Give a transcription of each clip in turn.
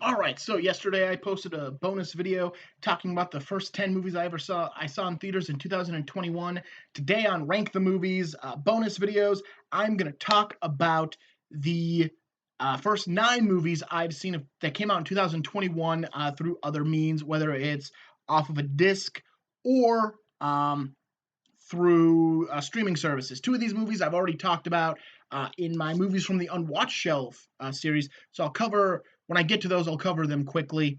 All right, so yesterday I posted a bonus video talking about the first 10 movies I saw in theaters in 2021. Today on Rank the Movies bonus videos, I'm going to talk about the first 9 movies I've seen that came out in 2021 through other means, whether it's off of a disc or through streaming services. 2 of these movies I've already talked about in my Movies from the Unwatched Shelf series, so when I get to those, I'll cover them quickly,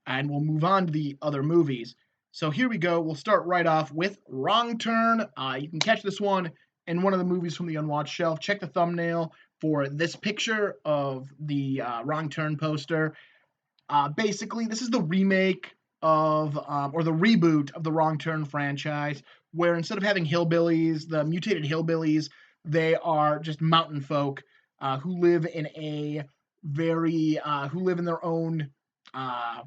and we'll move on to the other movies. So here we go. We'll start right off with Wrong Turn. You can catch this one in one of the Movies from the Unwatched Shelf. Check the thumbnail for this picture of the Wrong Turn poster. Basically, this is the remake of, or the reboot of the Wrong Turn franchise, where instead of having hillbillies, the mutated hillbillies, they are just mountain folk who live in who live in their own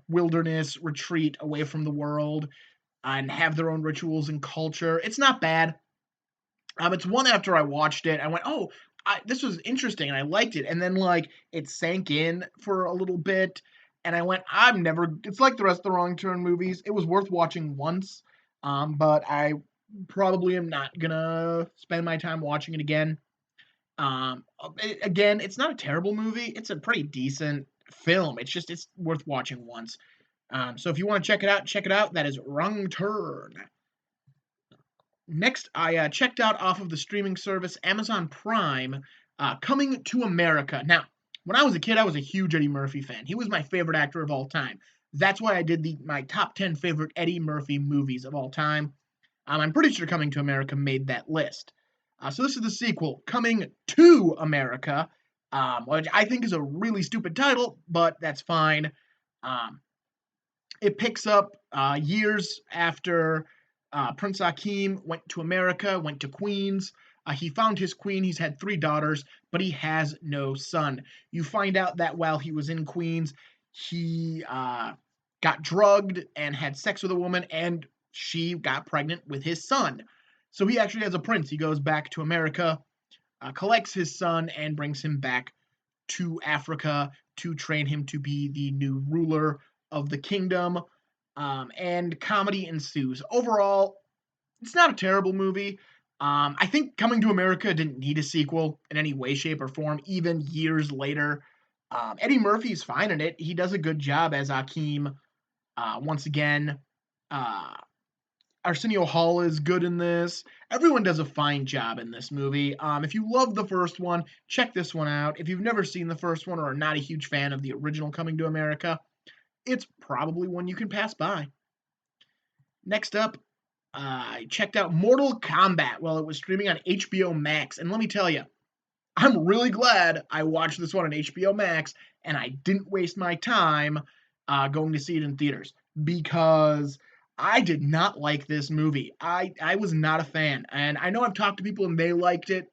wilderness retreat away from the world and have their own rituals and culture. It's not bad. It's one after I watched it, I went, oh, this was interesting, and I liked it. And then, like, it sank in for a little bit, and I went, it's like the rest of the Wrong Turn movies. It was worth watching once, but I probably am not gonna spend my time watching it again. Again, it's not a terrible movie. It's a pretty decent film. It's worth watching once. So if you want to check it out, check it out. That is Wrong Turn. Next, I checked out off of the streaming service Amazon Prime, Coming to America. Now, when I was a kid, I was a huge Eddie Murphy fan. He was my favorite actor of all time. That's why I did my top 10 favorite Eddie Murphy movies of all time. I'm pretty sure Coming to America made that list. So this is the sequel, Coming to America, which I think is a really stupid title, but that's fine. Um, it picks up years after Prince Akeem went to America, went to Queens. He found his queen. He's had 3 daughters, but he has no son. You find out that while he was in Queens, he got drugged and had sex with a woman, and she got pregnant with his son. So he actually has a prince. He goes back to America, collects his son, and brings him back to Africa to train him to be the new ruler of the kingdom. And comedy ensues. Overall, it's not a terrible movie. I think Coming to America didn't need a sequel in any way, shape, or form, even years later. Eddie Murphy's fine in it. He does a good job as Akeem. Once again, uh, Arsenio Hall is good in this. Everyone does a fine job in this movie. If you love the first one, check this one out. If you've never seen the first one or are not a huge fan of the original Coming to America, it's probably one you can pass by. Next up, I checked out Mortal Kombat while it was streaming on HBO Max, and let me tell you, I'm really glad I watched this one on HBO Max and I didn't waste my time going to see it in theaters, because I did not like this movie. I was not a fan, and I know I've talked to people and they liked it,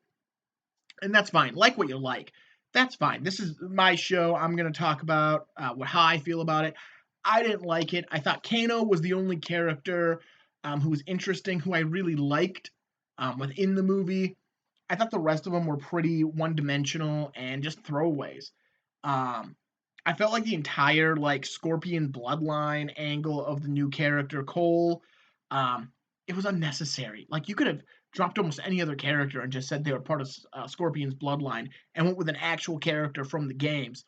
and that's fine. Like what you like. That's fine. This is my show. I'm going to talk about how I feel about it. I didn't like it. I thought Kano was the only character who was interesting, who I really liked within the movie. I thought the rest of them were pretty one-dimensional and just throwaways. Um, I felt like the entire like Scorpion bloodline angle of the new character Cole, um, it was unnecessary. Like, you could have dropped almost any other character and just said they were part of Scorpion's bloodline and went with an actual character from the games,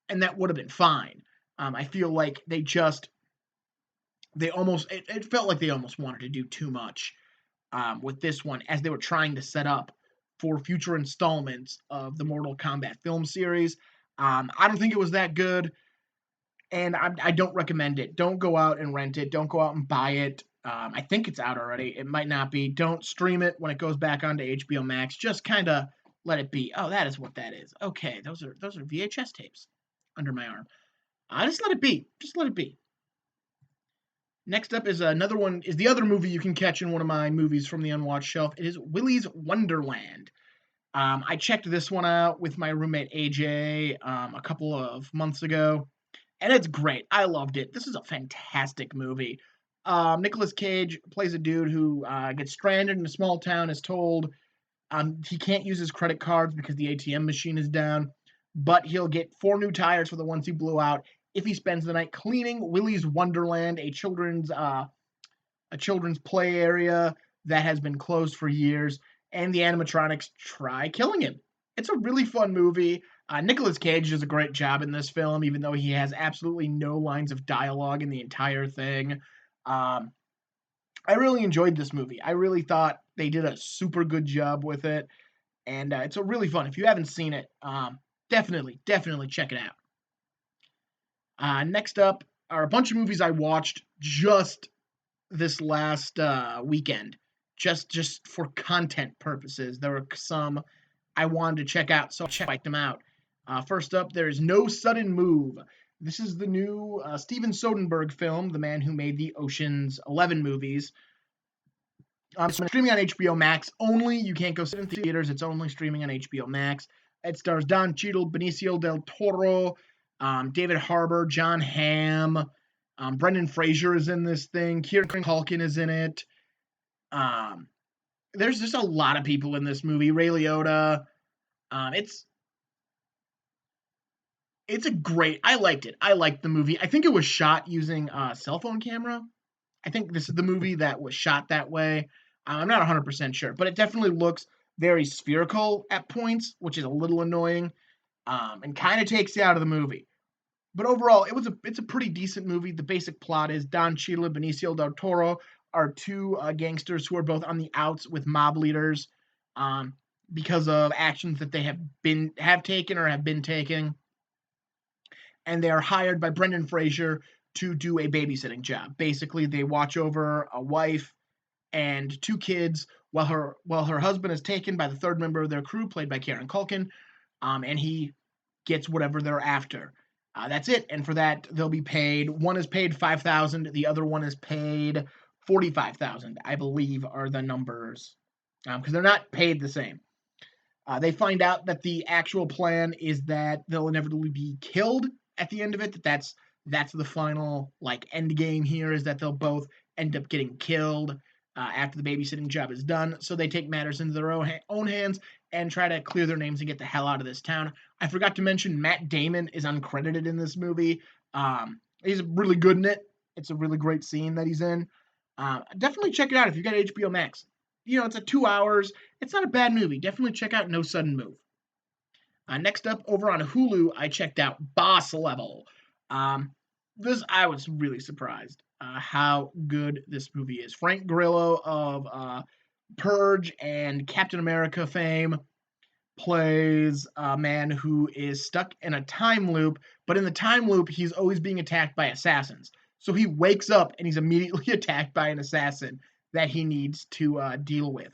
and that would have been fine. I feel like it felt like they almost wanted to do too much with this one, as they were trying to set up for future installments of the Mortal Kombat film series. I don't think it was that good, and I don't recommend it. Don't go out and rent it. Don't go out and buy it. I think it's out already. It might not be. Don't stream it when it goes back onto HBO Max. Just kind of let it be. Oh, that is what that is. Okay, those are VHS tapes under my arm. Just let it be. Just let it be. Next up is the other movie you can catch in one of my movies from the Unwatched Shelf. It is Willys Wonderland. I checked this one out with my roommate AJ a couple of months ago, and it's great. I loved it. This is a fantastic movie. Nicolas Cage plays a dude who gets stranded in a small town, is told he can't use his credit cards because the ATM machine is down, but he'll get 4 new tires for the ones he blew out, if he spends the night cleaning Willys Wonderland, a children's play area that has been closed for years, and the animatronics try killing him. It's a really fun movie. Nicolas Cage does a great job in this film, even though he has absolutely no lines of dialogue in the entire thing. Um, I really enjoyed this movie. I really thought they did a super good job with it, and it's a really fun. If you haven't seen it, definitely check it out. Next up are a bunch of movies I watched just this last weekend, just for content purposes. There were some I wanted to check out, so I checked them out. First up, there's No Sudden Move. This is the new Steven Soderbergh film, the man who made the Ocean's 11 movies. It's streaming on HBO Max only. You can't go see it in theaters. It's only streaming on HBO Max. It stars Don Cheadle, Benicio del Toro, David Harbour, John Hamm, Brendan Fraser is in this thing. Kieran Culkin is in it. There's just a lot of people in this movie. Ray Liotta. It's a great. I liked it. I liked the movie. I think it was shot using a cell phone camera. I think this is the movie that was shot that way. I'm not 100% sure, but it definitely looks very spherical at points, which is a little annoying, and kind of takes you out of the movie. But overall, it's a pretty decent movie. The basic plot is Don Cheadle and Benicio del Toro are two gangsters who are both on the outs with mob leaders because of actions that they have taken or have been taking, and they are hired by Brendan Fraser to do a babysitting job. Basically, they watch over a wife and two kids while her husband is taken by the third member of their crew, played by Kieran Culkin, and he gets whatever they're after. That's it, and for that they'll be paid. One is paid $5,000, the other one is paid $45,000. I believe are the numbers, because they're not paid the same. They find out that the actual plan is that they'll inevitably be killed at the end of it. That's the final end game here, is that they'll both end up getting killed after the babysitting job is done. So they take matters into their own hands and try to clear their names and get the hell out of this town. I forgot to mention Matt Damon is uncredited in this movie. He's really good in it. It's a really great scene that he's in. Definitely check it out if you've got HBO Max. It's a 2 hours. It's not a bad movie. Definitely check out No Sudden Move. Next up, over on Hulu, I checked out Boss Level. I was really surprised how good this movie is. Frank Grillo of Purge and Captain America fame plays a man who is stuck in a time loop, but in the time loop, he's always being attacked by assassins. So he wakes up and he's immediately attacked by an assassin that he needs to deal with.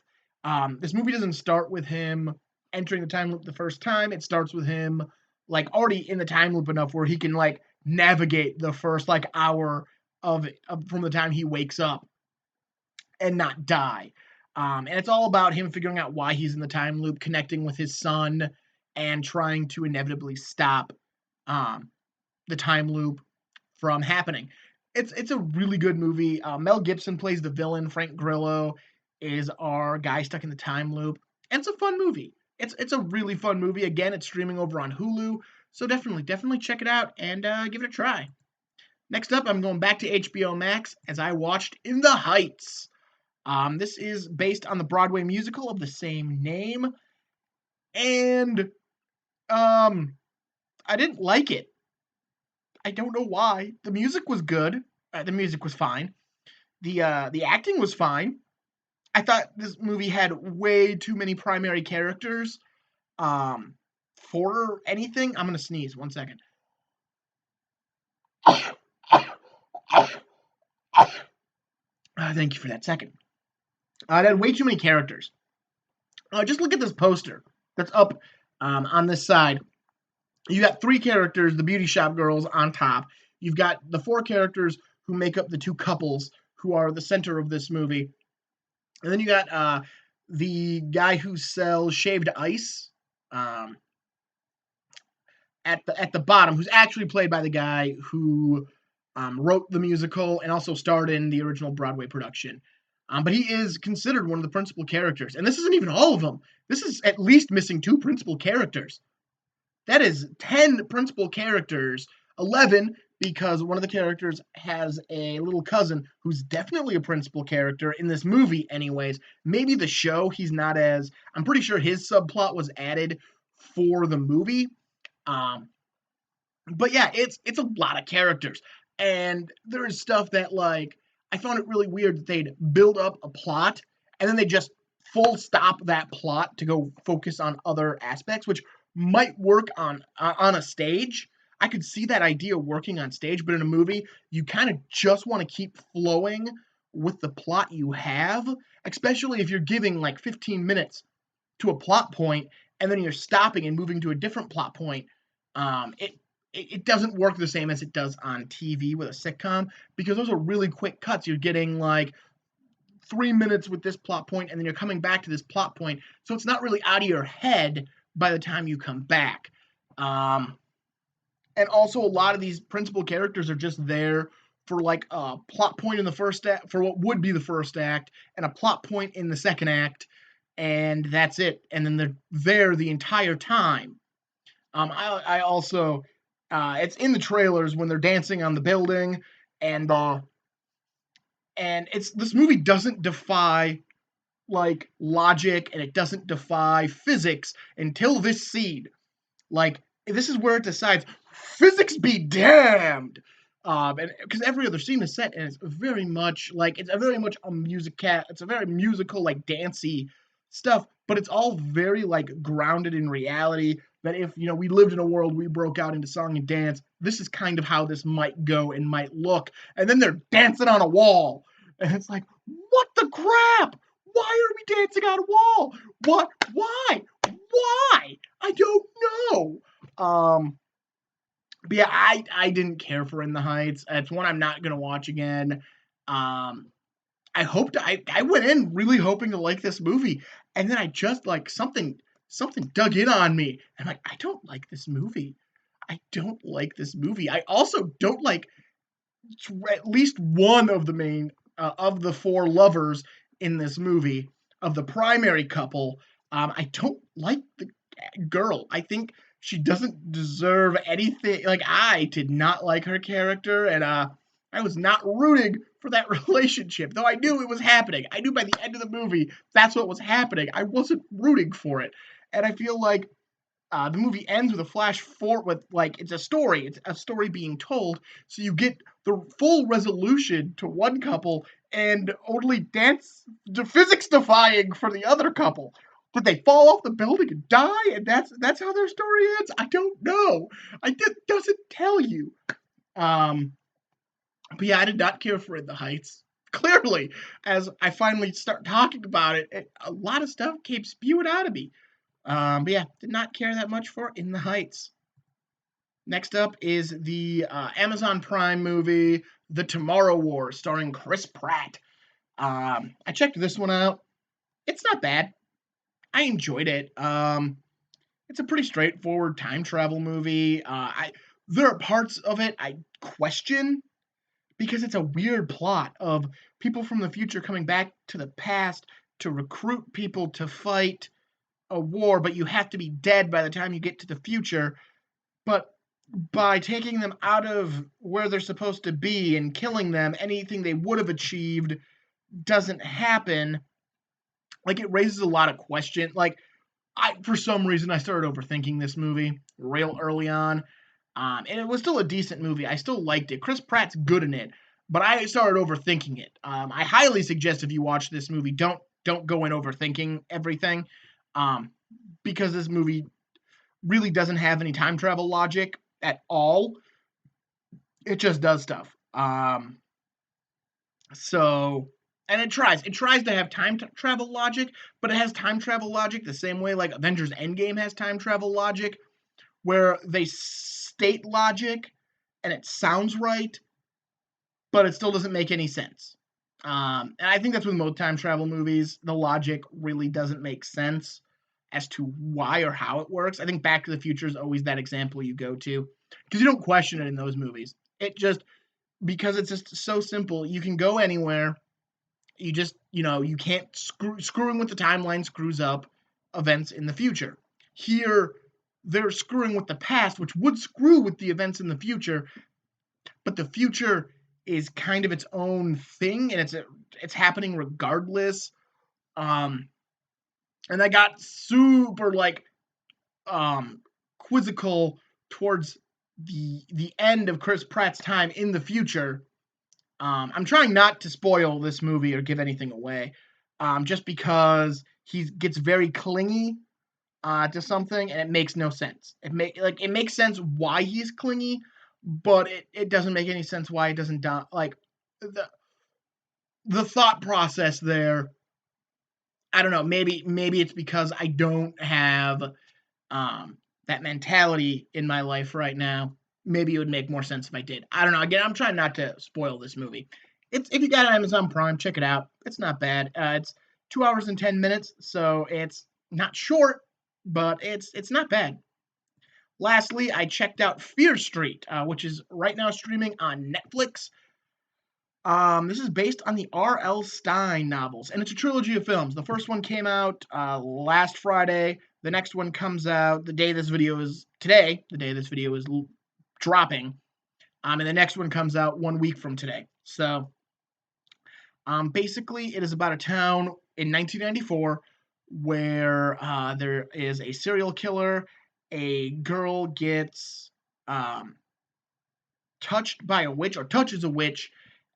This movie doesn't start with him entering the time loop the first time. It starts with him already in the time loop enough where he can navigate the first hour of it from the time he wakes up and not die. And it's all about him figuring out why he's in the time loop, connecting with his son, and trying to inevitably stop the time loop from happening. It's a really good movie. Mel Gibson plays the villain. Frank Grillo is our guy stuck in the time loop. And it's a fun movie. It's a really fun movie. Again, it's streaming over on Hulu. So definitely check it out and give it a try. Next up, I'm going back to HBO Max as I watched In the Heights. This is based on the Broadway musical of the same name. And I didn't like it. I don't know why. The music was good. The music was fine. The acting was fine. I thought this movie had way too many primary characters for anything. I'm going to sneeze. 1 second. Thank you for that second. It had way too many characters. Just look at this poster that's up on this side. You got 3 characters, the beauty shop girls on top. You've got the 4 characters who make up the 2 couples who are the center of this movie. And then you got the guy who sells shaved ice at the bottom, who's actually played by the guy who wrote the musical and also starred in the original Broadway production. But he is considered one of the principal characters. And this isn't even all of them. This is at least missing 2 principal characters. That is 10 principal characters, 11 because one of the characters has a little cousin who's definitely a principal character in this movie anyways. Maybe the show he's not as, I'm pretty sure his subplot was added for the movie. Um but yeah, it's a lot of characters. And there's stuff that like I found it really weird that they'd build up a plot and then they just full stop that plot to go focus on other aspects, which might work on a stage. I could see that idea working on stage, but in a movie, you kind of just want to keep flowing with the plot you have, especially if you're giving like 15 minutes to a plot point and then you're stopping and moving to a different plot point. It doesn't work the same as it does on TV with a sitcom because those are really quick cuts. You're getting like 3 minutes with this plot point and then you're coming back to this plot point. So it's not really out of your head by the time you come back. Um, and also, a lot of these principal characters are just there for like a plot point in the first act, for what would be the first act, and a plot point in the second act, and that's it. And then they're there the entire time. I also, it's in the trailers when they're dancing on the building, and it's this movie doesn't defy like logic and it doesn't defy physics until this scene. Like this is where it decides physics be damned. And because every other scene is set and it's very much like it's a very much a it's a very musical like dancey stuff, but it's all very like grounded in reality. That if we lived in a world we broke out into song and dance, this is kind of how this might go and might look. And then they're dancing on a wall, and it's like, what the crap? Why are we dancing on a wall? What? Why? Why? I don't know. But yeah, I didn't care for In the Heights. It's one I'm not gonna watch again. Um, I went in really hoping to like this movie, and then I just like something dug in on me. I'm like, I don't like this movie. I don't like this movie. I also don't like at least one of the main of the four lovers in this movie of the primary couple. I don't like the girl. I think she doesn't deserve anything. Like I did not like her character, and I was not rooting for that relationship. Though I knew it was happening. I knew by the end of the movie that's what was happening. I wasn't rooting for it, and I feel like the movie ends with a flash forward with like it's a story being told, so you get the full resolution to one couple and only dance to physics defying for the other couple. Did they fall off the building and die, and that's how their story ends? I don't know. It doesn't tell you. Um, but yeah, I did not care for In the Heights. Clearly, as I finally start talking about it, a lot of stuff came spewing out of me. But yeah, did not care that much for In the Heights. Next up is the Amazon Prime movie, The Tomorrow War, starring Chris Pratt. I checked this one out. It's not bad. I enjoyed it. It's a pretty straightforward time travel movie. There are parts of it I question because it's a weird plot of people from the future coming back to the past to recruit people to fight a war, but you have to be dead by the time you get to the future. But by taking them out of where they're supposed to be and killing them, anything they would have achieved doesn't happen. Like it raises a lot of questions. Like for some reason, I started overthinking this movie real early on, and it was still a decent movie. I still liked it. Chris Pratt's good in it, but I started overthinking it. I highly suggest if you watch this movie, don't go in overthinking everything, um, because this movie really doesn't have any time travel logic at all. It just does stuff. So and it tries to have time travel logic, but it has time travel logic the same way like Avengers Endgame has time travel logic, where they state logic and it sounds right, but it still doesn't make any sense. And I think that's with most time travel movies. The logic really doesn't make sense as to why or how it works. I think Back to the Future is always that example you go to because you don't question it in those movies. It just because it's just so simple. You can go anywhere. You just you can't screwing with the timeline screws up events in the future. Here they're screwing with the past, which would screw with the events in the future. but the future is kind of its own thing, and it's happening regardless. Um, and I got super like quizzical towards the end of Chris Pratt's time in the future. I'm trying not to spoil this movie or give anything away, just because he gets very clingy to something, and it makes no sense. It makes sense why he's clingy, but it doesn't make any sense why it doesn't die. Like the thought process there. I don't know. Maybe it's because I don't have um, that mentality in my life right now. Maybe it would make more sense if I did. I don't know. Again, I'm trying not to spoil this movie. It's if you got Amazon Prime, check it out. It's not bad. It's 2 hours and 10 minutes, so it's not short, but it's not bad. Lastly, I checked out Fear Street, which is right now streaming on Netflix. This is based on the R.L. Stine novels, and it's a trilogy of films. The first one came out last Friday. The next one comes out the day this video is today. The day this video is dropping. And the next one comes out 1 week from today. So, basically, it is about a town in 1994 where there is a serial killer. A girl gets touched by a witch or touches a witch,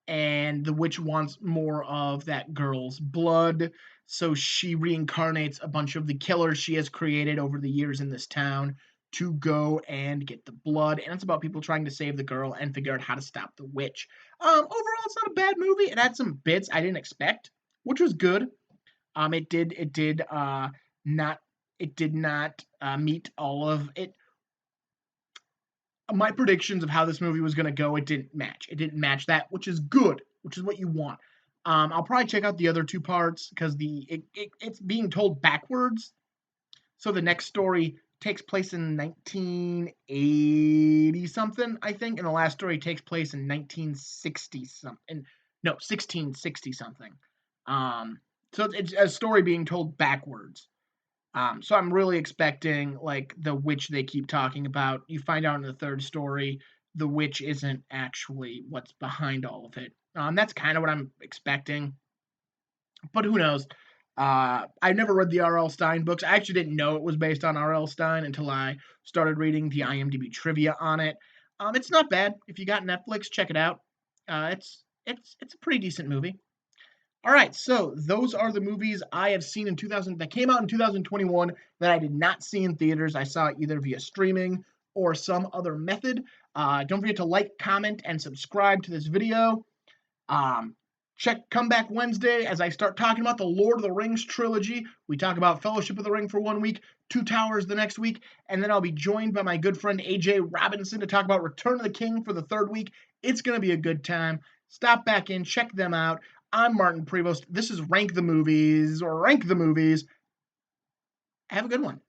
and the witch wants more of that girl's blood. So she reincarnates a bunch of the killers she has created over the years in this town to go and get the blood. And it's about people trying to save the girl and figure out how to stop the witch. Overall, it's not a bad movie. It had some bits I didn't expect, which was good. It did not meet all of it. My predictions of how this movie was going to go, it didn't match. It didn't match that, which is good, which is what you want. I'll probably check out the other two parts because it's being told backwards. So the next story takes place in 1980 something, I think, and the last story takes place in 1960 something. No, 1660 something. So it's a story being told backwards. So I'm really expecting like the witch they keep talking about. You find out in the third story, the witch isn't actually what's behind all of it. That's kind of what I'm expecting, but who knows? I never read the R.L. Stine books. I actually didn't know it was based on R.L. Stine until I started reading the IMDb trivia on it. It's not bad. If you got Netflix, check it out. It's a pretty decent movie. All right, so those are the movies I have seen in 2000 that came out in 2021 that I did not see in theaters. I saw it either via streaming or some other method. Don't forget to like, comment, and subscribe to this video. Come back Wednesday as I start talking about the Lord of the Rings trilogy. We talk about Fellowship of the Ring for 1 week, Two Towers the next week, and then I'll be joined by my good friend AJ Robinson to talk about Return of the King for the third week. It's going to be a good time. Stop back in, check them out. I'm Martin Prevost. This is Rank the Movies, or Rank the Movies. Have a good one.